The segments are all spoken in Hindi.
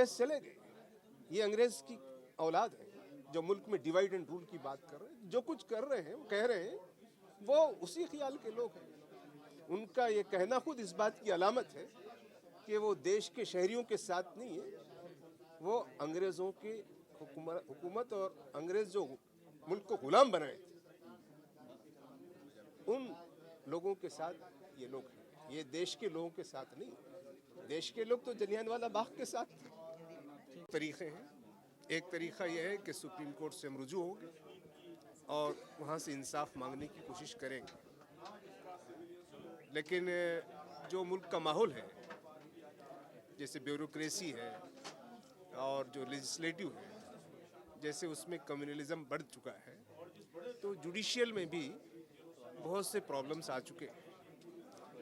अंग्रेज चले गए, ये अंग्रेज की औलाद है जो मुल्क में डिवाइड एंड रूल की बात कर रहे हैं। जो कुछ कर रहे हैं, कह रहे हैं, वो उसी ख्याल के लोग हैं। उनका ये कहना खुद इस बात की अलामत है कि वो देश के शहरियों के साथ नहीं है, वो अंग्रेज़ों के हुकूमत और अंग्रेज़ जो मुल्क को गुलाम बनाए थे उन लोगों के साथ ये लोग हैं। ये देश के लोगों के साथ नहीं। देश के लोग तो जलियांवाला बाग के साथ थे। तरीक़े हैं। एक तरीक़ा यह है कि सुप्रीम कोर्ट से हम रुजू होंगे और वहाँ से इंसाफ मांगने की कोशिश करेंगे, लेकिन जो मुल्क का माहौल है, जैसे ब्यूरोक्रेसी है और जो लेजिस्लेटिव है, जैसे उसमें कम्युनलिज्म बढ़ चुका है, तो जुडिशियल में भी बहुत से प्रॉब्लम्स आ चुके हैं।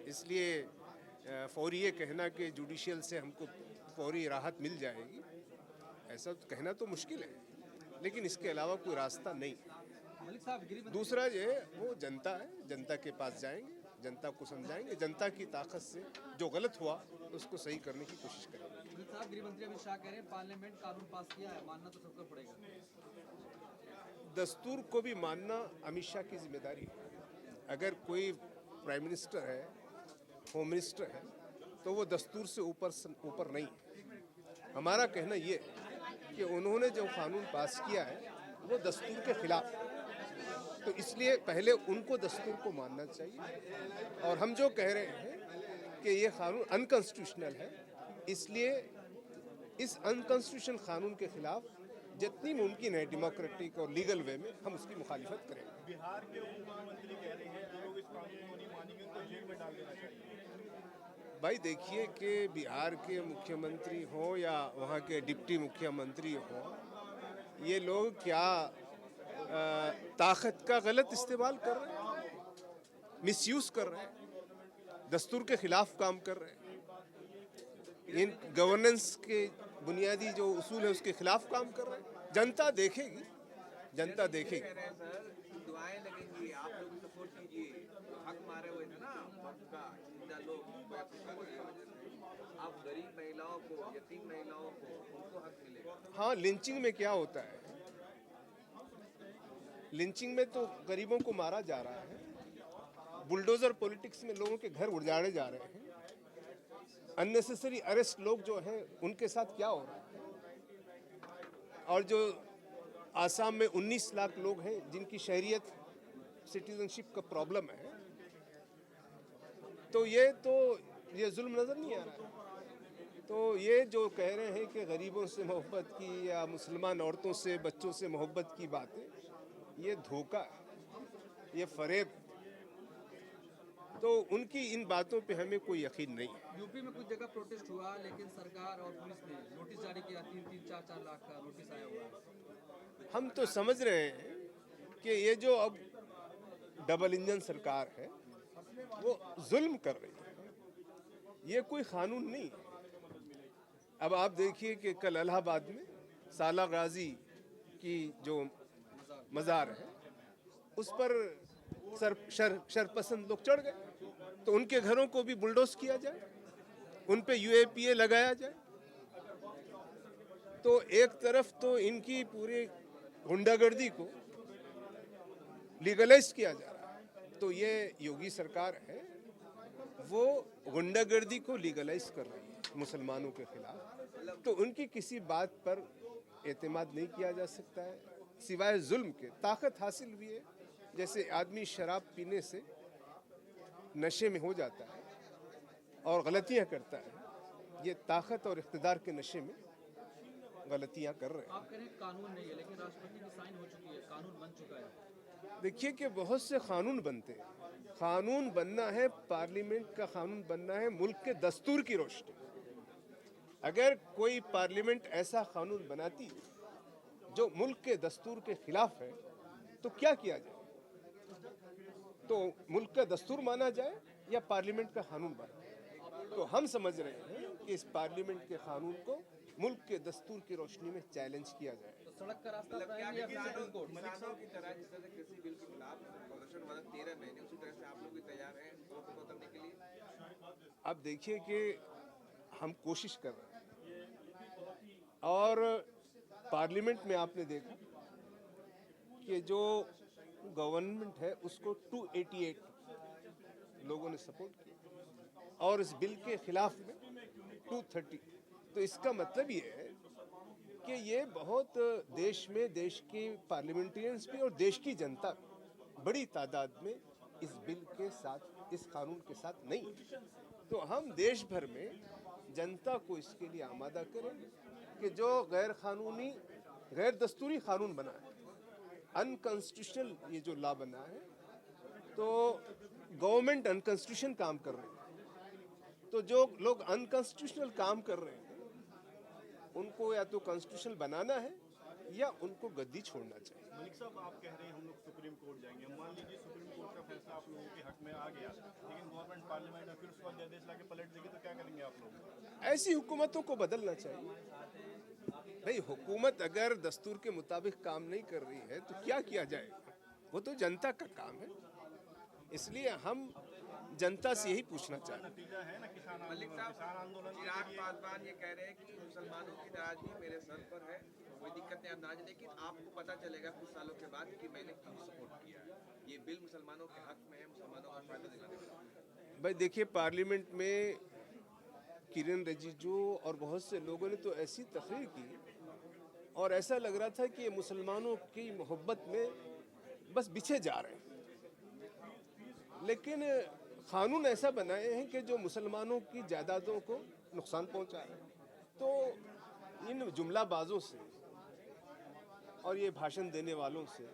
इसलिए फौरी ये कहना कि जुडिशियल से हमको फौरी राहत मिल जाएगी, ऐसा कहना तो मुश्किल है, लेकिन इसके अलावा कोई रास्ता नहीं है। दूसरा ये वो जनता है, जनता के पास जाएंगे, जनता को समझाएंगे, जनता की ताकत से जो गलत हुआ उसको सही करने की कोशिश करेंगे। गृह मंत्री अमित शाह कह रहे हैं पार्लियामेंट कानून पास किया है, मानना तो सबको पड़ेगा। दस्तूर को भी मानना अमित शाह की जिम्मेदारी है। अगर कोई प्राइम मिनिस्टर है, होम मिनिस्टर है, तो वो दस्तूर से ऊपर नहीं है। हमारा कहना ये है कि उन्होंने जो कानून पास किया है वो दस्तूर के खिलाफ है, तो इसलिए पहले उनको दस्तूर को मानना चाहिए। और हम जो कह रहे हैं कि ये कानून अनकॉन्स्टिट्यूशनल है, इसलिए इस अनकॉन्स्टिट्यूशनल कानून के खिलाफ जितनी मुमकिन है डेमोक्रेटिक और लीगल वे में हम उसकी मुखालिफत करेंगे। बिहार के उप मुख्यमंत्री कह रहे हैं जो लोग इस कानून को नहीं मानेंगे उनको जेल में डाल देना चाहिए। भाई देखिए कि बिहार के मुख्यमंत्री हों या वहाँ के डिप्टी मुख्यमंत्री हों, ये लोग क्या ताकत का गलत इस्तेमाल कर रहे हैं, मिसयूज़ कर रहे हैं, दस्तूर के खिलाफ काम कर रहे हैं, इन गवर्नेंस के बुनियादी जो उसूल है उसके खिलाफ काम कर रहे हैं। जनता देखेगी, जनता देखेगी। दुआएं लगेंगी, आप लोग सपोर्ट कीजिए। हक मारे हुए थे ना वक्त का, जिंदा लोग आप गरीब महिलाओं को, यतीम महिलाओं को, उनको हक मिलेगा। हाँ, लिंचिंग में क्या होता है? लिंचिंग में तो गरीबों को मारा जा रहा है, बुलडोजर पॉलिटिक्स में लोगों के घर उजाड़े जा रहे हैं, अननेसेसरी अरेस्ट लोग जो हैं उनके साथ क्या हो रहा है। और जो आसाम में 19 लाख लोग हैं जिनकी शहरियत सिटीजनशिप का प्रॉब्लम है, तो ये जुल्म नज़र नहीं आ रहा है। तो ये जो कह रहे हैं कि गरीबों से मोहब्बत की या मुसलमान औरतों से, बच्चों से मोहब्बत की बातें, ये धोखा है, ये फरेब। तो उनकी इन बातों पे हमें कोई यकीन नहीं है। यूपी में कुछ जगह प्रोटेस्ट हुआ, लेकिन सरकार और पुलिस ने नोटिस जारी किया। 3-4 लाख का नोटिस आया हुआ है। हम तो समझ रहे हैं कि ये जो अब डबल इंजन सरकार है वो जुल्म कर रही है, ये कोई कानून नहीं है। अब आप देखिए कि कल इलाहाबाद में साला गाजी की जो मज़ार है उस पर शरपसंद लोग चढ़ गए, तो उनके घरों को भी बुलडोज किया जाए, उन पे UAPA लगाया जाए। तो एक तरफ तो इनकी पूरी गुंडागर्दी को लीगलाइज किया जा रहा है, तो ये योगी सरकार है वो गुंडागर्दी को लीगलाइज कर रही है मुसलमानों के खिलाफ। तो उनकी किसी बात पर एतमाद नहीं किया जा सकता है सिवाय जुल्म के। ताकत हासिल हुई है, जैसे आदमी शराब पीने से नशे में हो जाता है और गलतियां करता है, ये ताकत और इख्तिदार के नशे में गलतियां कर रहे हैं। आप कह रहे हैं कानून नहीं है, लेकिन राष्ट्रपति की साइन हो चुकी है, कानून बन चुका है। देखिए कि बहुत से कानून बनते हैं, कानून बनना है, पार्लियामेंट का कानून बनना है मुल्क के दस्तूर की रोशनी। अगर कोई पार्लियामेंट ऐसा कानून बनाती है जो मुल्क के दस्तूर के खिलाफ है, तो क्या किया जाए? तो मुल्क का दस्तूर माना जाए या पार्लियामेंट का कानून बने? तो हम समझ रहे हैं कि इस पार्लियामेंट के कानून को मुल्क के दस्तूर की रोशनी में चैलेंज किया जाए। तो सड़क का रास्ता अपनाएंगे या फिर सुप्रीम कोर्ट? किसानों की तरह जिस तरह से कृषि बिल के खिलाफ प्रदर्शन वाला 13 महीने, उसी तरह से आप लोग भी तैयार हैं वोट करने के लिए। अब देखिए कि हम कोशिश कर रहे हैं और पार्लियामेंट में आपने देखा कि जो गवर्नमेंट है उसको 288 लोगों ने सपोर्ट किया और इस बिल के खिलाफ में 230। तो इसका मतलब ये है कि ये बहुत देश में देश के पार्लियामेंटेरियंस भी और देश की जनता बड़ी तादाद में इस बिल के साथ, इस कानून के साथ नहीं। तो हम देश भर में जनता को इसके लिए आमादा करेंगे कि जो गैर कानूनी, गैर दस्तूरी कानून बना है, अनकॉन्स्टिट्यूशनल ये जो लॉ बना है, तो गवर्नमेंट अनकॉन्स्टिट्यूशन काम कर रहे हैं। तो जो लोग अनकॉन्स्टिट्यूशनल काम कर रहे हैं उनको या तो कॉन्स्टिट्यूशनल बनाना है या उनको गद्दी छोड़ना चाहिए। मलिक साहब, आप कह रहे हैं हम लोग सुप्रीम कोर्ट जाएंगे। मान लीजिए सुप्रीम कोर्ट का फैसला आप लोगों के हक में आ गया, लेकिन गवर्नमेंट पार्लियामेंट में फिर उसका अध्यादेश लाके पलट देगी, तो क्या करेंगे आप लोग? ऐसी हुकूमतों को बदलना चाहिए। भाई, हुकूमत अगर दस्तूर के मुताबिक काम नहीं कर रही है तो क्या किया जाएगा? वो तो जनता का काम है। इसलिए हम जनता से यही पूछना चाहते हैं। नतीजा है ना किसान मलिक आंदोलन, किसान साहब, आंदोलन के चिराग जरिए पासवान ये कह रहे हैं कि मुसलमानों की नाराजगी मेरे सर पर है, कोई दिक्कत नहीं अंदाज, लेकिन आपको पता चलेगा कुछ सालों के बाद कि मैंने क्यों सपोर्ट किया है। ये बिल मुसलमानों के हक में है, मुसलमानों को फायदा दिलाने वाला है। भाई देखिए, पार्लियामेंट में किरण रिजिजू और बहुत से लोगों ने तो ऐसी तकरीर की और ऐसा लग रहा था कि ये मुसलमानों की मोहब्बत में बस बिछे जा रहे हैं। लेकिन कानून ऐसा बनाए हैं कि जो मुसलमानों की जायदादों को नुकसान पहुंचा रहे हैं। तो इन जुमलाबाजों से और ये भाषण देने वालों से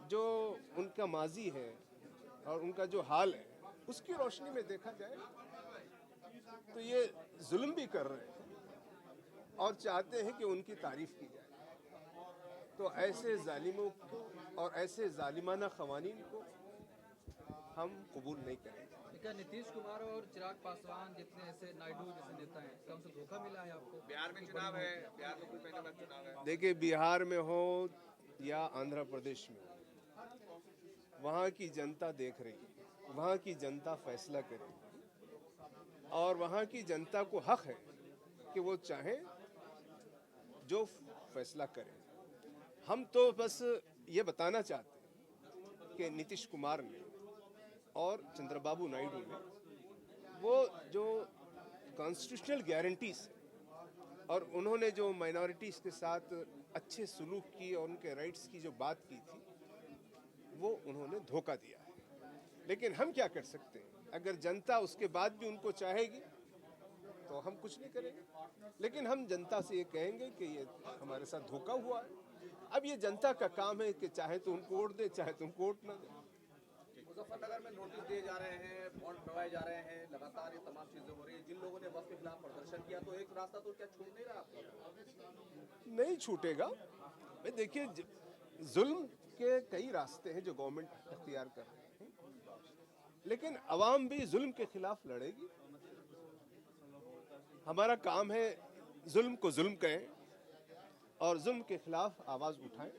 जो उनका माजी है और उनका जो हाल है उसकी रोशनी में देखा जाए तो ये जुल्म भी कर रहे हैं और चाहते हैं कि उनकी तारीफ की जाए। तो ऐसे जालिमों को और ऐसे जालिमाना क़वानीन को हम कबूल नहीं करेंगे। क्या नीतीश कुमार और चिराग पासवान जितने ऐसे नायडू जैसे नेता हैं, क्या उनसे धोखा मिला है आपको? बिहार में चुनाव है, बिहार में कुछ महीने बाद चुनाव है। देखिए, बिहार में हो या आंध्र प्रदेश में हो, वहाँ की जनता देख रही है, वहाँ की जनता फैसला करेगी और वहाँ की जनता को हक है कि वो चाहे जो फैसला करे। हम तो बस ये बताना चाहते हैं कि नीतीश कुमार ने और चंद्रबाबू नायडू ने वो जो कॉन्स्टिट्यूशनल गारंटीज और उन्होंने जो माइनॉरिटीज़ के साथ अच्छे सलूक की और उनके राइट्स की जो बात की थी, वो उन्होंने धोखा दिया है। लेकिन हम क्या कर सकते हैं? अगर जनता उसके बाद भी उनको चाहेगी तो हम कुछ नहीं करेंगे। लेकिन हम जनता से ये कहेंगे कि ये हमारे साथ धोखा हुआ है। अब ये जनता का काम है कि चाहे तो उनको वोट दे, चाहे तो उनको वोट ना दे। मुजफ्फरनगर में नोटिस दिए जा रहे हैं, बॉन्ड करवाए जा रहे हैं, लगातार ये तमाम चीजें हो रही हैं। जिन लोगों ने वक्त के खिलाफ प्रदर्शन किया, तो एक रास्ता तो क्या छूट नहीं रहा आपको? नहीं छूटेगा। भाई देखिए, जुल्म के कई रास्ते हैं जो गवर्नमेंट अख्तियार कर रही है, लेकिन अवाम भी जुल्म के खिलाफ लड़ेगी। हमारा काम है जुल्म को जुल्म कहें और जुल्म के खिलाफ आवाज़ उठाएं।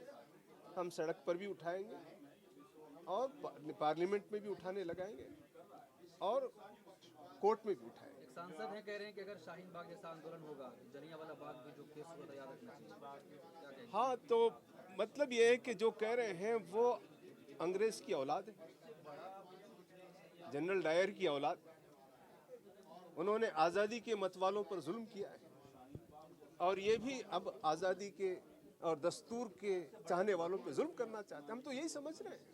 हम सड़क पर भी उठाएंगे और पार्लियामेंट में भी उठाने लगाएंगे और कोर्ट में भी उठाएंगे। एक सांसद हैं कह रहे हैं कि अगर शाहीन बाग जैसा आंदोलन होगा, जलियांवाला बाग भी जो केस हुआ था, याद रखना चाहिए। क्या कहेंगे? हाँ, तो मतलब ये है कि जो कह रहे हैं वो अंग्रेज की औलाद है, जनरल डायर की औलाद। उन्होंने आज़ादी के मतवालों पर जुल्म किया है और ये भी अब आज़ादी के और दस्तूर के चाहने वालों पर जुल्म करना चाहते हैं। हम तो यही समझ रहे हैं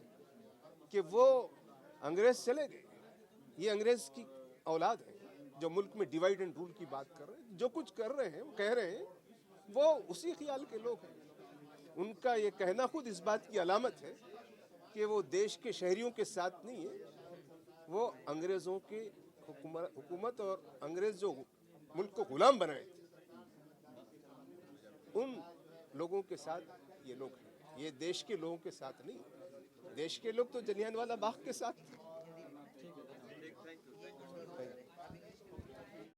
कि वो अंग्रेज चले गए, ये अंग्रेज की औलाद है जो मुल्क में डिवाइड एंड रूल की बात कर रहे हैं। जो कुछ कर रहे हैं, वो कह रहे हैं, वो उसी ख्याल के लोग हैं। उनका ये कहना खुद इस बात की अलामत है कि वो देश के शहरियों के साथ नहीं है, वो अंग्रेज़ों के हुकूमत और अंग्रेज जो मुल्क को गुलाम बनाए थे उन लोगों के साथ ये लोग हैं। ये देश के लोगों के साथ नहीं। देश के लोग तो जलियांवाला बाग के साथ